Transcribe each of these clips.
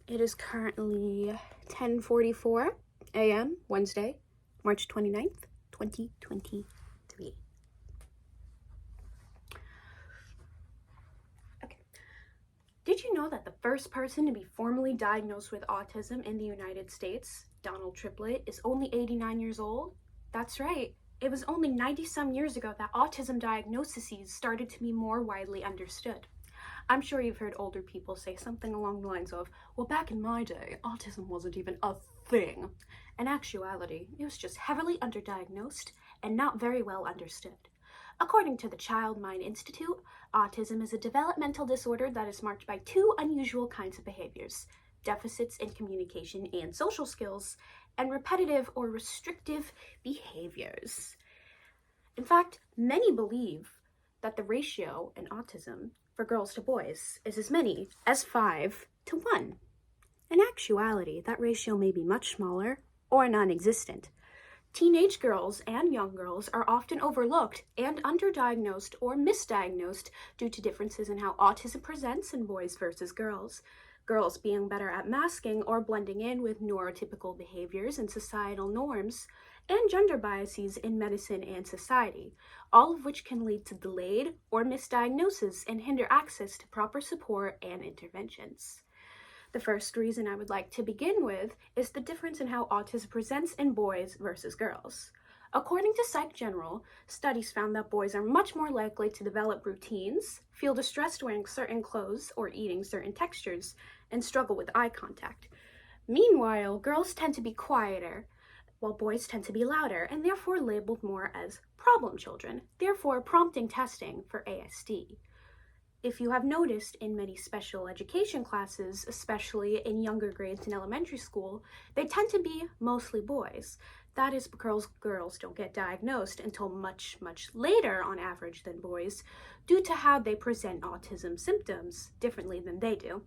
It is currently 10:44 a.m. Wednesday, March 29th, 2023. Okay. Did you know that the first person to be formally diagnosed with autism in the United States, Donald Triplett, is only 89 years old? That's right. It was only 90-some years ago that autism diagnoses started to be more widely understood. I'm sure you've heard older people say something along the lines of, well, back in my day, autism wasn't even a thing. In actuality, it was just heavily underdiagnosed and not very well understood. According to the Child Mind Institute, autism is a developmental disorder that is marked by two unusual kinds of behaviors: deficits in communication and social skills, and repetitive or restrictive behaviors. In fact, many believe that the ratio in autism for girls to boys is as many as 5-1. In actuality, that ratio may be much smaller or non-existent. Teenage girls and young girls are often overlooked and underdiagnosed or misdiagnosed due to differences in how autism presents in boys versus girls. Girls being better at masking or blending in with neurotypical behaviors and societal norms, and gender biases in medicine and society, all of which can lead to delayed or misdiagnosis and hinder access to proper support and interventions. The first reason I would like to begin with is the difference in how autism presents in boys versus girls. According to Psych General, studies found that boys are much more likely to develop routines, feel distressed wearing certain clothes or eating certain textures, and struggle with eye contact. Meanwhile, girls tend to be quieter, while boys tend to be louder and therefore labeled more as problem children, therefore prompting testing for ASD. If you have noticed in many special education classes, especially in younger grades in elementary school, they tend to be mostly boys. That is because girls don't get diagnosed until much, much later on average than boys, due to how they present autism symptoms differently than they do.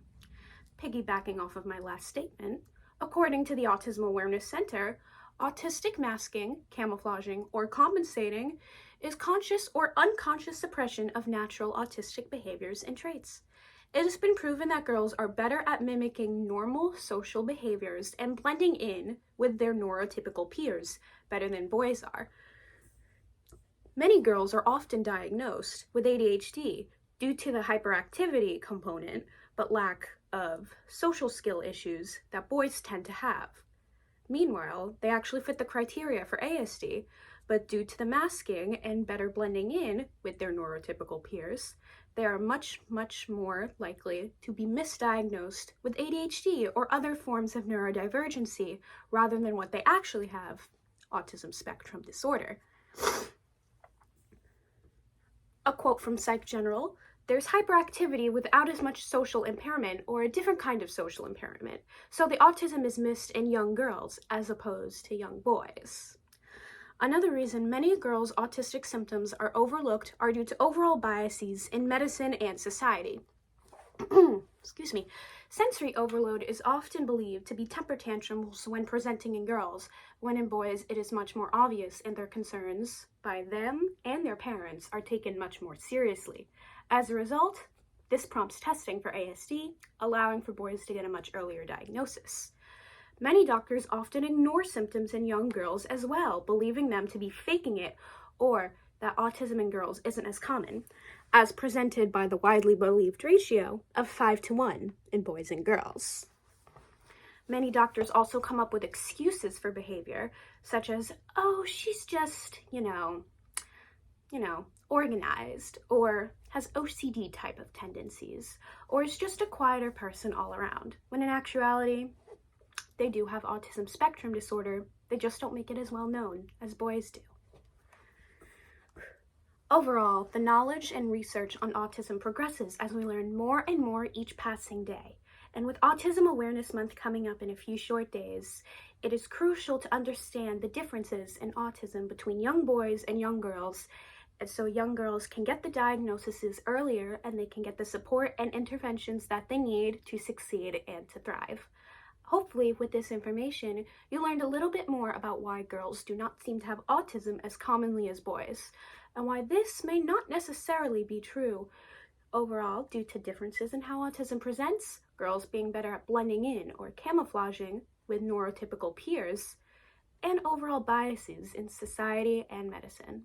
Piggybacking off of my last statement, according to the Autism Awareness Center, autistic masking, camouflaging, or compensating is conscious or unconscious suppression of natural autistic behaviors and traits. It has been proven that girls are better at mimicking normal social behaviors and blending in with their neurotypical peers better than boys are. Many girls are often diagnosed with ADHD due to the hyperactivity component, but lack of social skill issues that boys tend to have. Meanwhile, they actually fit the criteria for ASD, but due to the masking and better blending in with their neurotypical peers, they are much, much more likely to be misdiagnosed with ADHD or other forms of neurodivergency rather than what they actually have, autism spectrum disorder. A quote from Psych General: there's hyperactivity without as much social impairment or a different kind of social impairment, so the autism is missed in young girls as opposed to young boys. Another reason many girls' autistic symptoms are overlooked are due to overall biases in medicine and society. Excuse me. Sensory overload is often believed to be temper tantrums when presenting in girls, when in boys it is much more obvious and their concerns by them and their parents are taken much more seriously. As a result, this prompts testing for ASD, allowing for boys to get a much earlier diagnosis. Many doctors often ignore symptoms in young girls as well, believing them to be faking it or that autism in girls isn't as common, as presented by the widely believed ratio of 5-1 in boys and girls. Many doctors also come up with excuses for behavior, such as, oh, she's just, organized, or has OCD type of tendencies, or is just a quieter person all around, when in actuality, they do have autism spectrum disorder, they just don't make it as well known as boys do. Overall, the knowledge and research on autism progresses as we learn more and more each passing day. And with Autism Awareness Month coming up in a few short days, it is crucial to understand the differences in autism between young boys and young girls, and so young girls can get the diagnoses earlier and they can get the support and interventions that they need to succeed and to thrive. Hopefully, with this information, you learned a little bit more about why girls do not seem to have autism as commonly as boys, and why this may not necessarily be true overall due to differences in how autism presents girls being better at blending in or camouflaging with neurotypical peers, and overall biases in society and medicine.